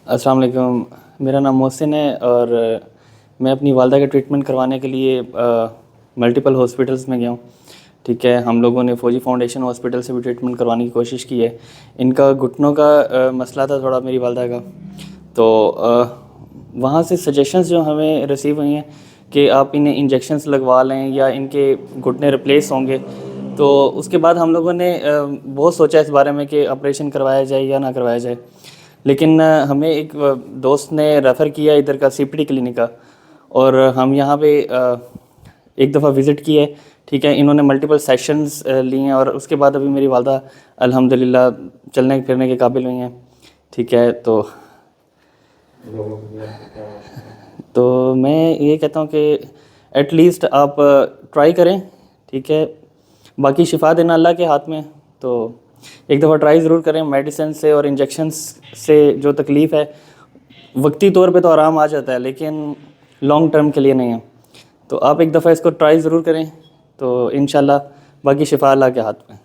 السلام علیکم، میرا نام محسن ہے اور میں اپنی والدہ کا ٹریٹمنٹ کروانے کے لیے ملٹیپل ہاسپٹلس میں گیا ہوں. ٹھیک ہے، ہم لوگوں نے فوجی فاؤنڈیشن ہاسپٹل سے بھی ٹریٹمنٹ کروانے کی کوشش کی ہے. ان کا گھٹنوں کا مسئلہ تھا تھوڑا میری والدہ کا، تو وہاں سے سجیشنز جو ہمیں ریسیو ہوئی ہیں کہ آپ انہیں انجیکشنز لگوا لیں یا ان کے گھٹنے ریپلیس ہوں گے. تو اس کے بعد ہم لوگوں نے بہت سوچا اس بارے میں کہ آپریشن کروایا جائے یا نہ کروایا جائے. لیکن ہمیں ایک دوست نے ریفر کیا ادھر کا سی پی ٹی کلینک کا، اور ہم یہاں پہ ایک دفعہ وزٹ کیے. ٹھیک ہے، انہوں نے ملٹیپل سیشنز لی ہیں اور اس کے بعد ابھی میری والدہ الحمدللہ چلنے پھرنے کے قابل ہوئی ہیں. ٹھیک ہے، تو میں یہ کہتا ہوں کہ ایٹ لیسٹ آپ ٹرائی کریں. ٹھیک ہے، باقی شفا دینا اللہ کے ہاتھ میں. تو ایک دفعہ ٹرائی ضرور کریں. میڈیسن سے اور انجیکشنس سے جو تکلیف ہے وقتی طور پہ تو آرام آ جاتا ہے، لیکن لانگ ٹرم کے لیے نہیں ہے. تو آپ ایک دفعہ اس کو ٹرائی ضرور کریں، تو انشاءاللہ باقی شفا اللہ کے ہاتھ میں.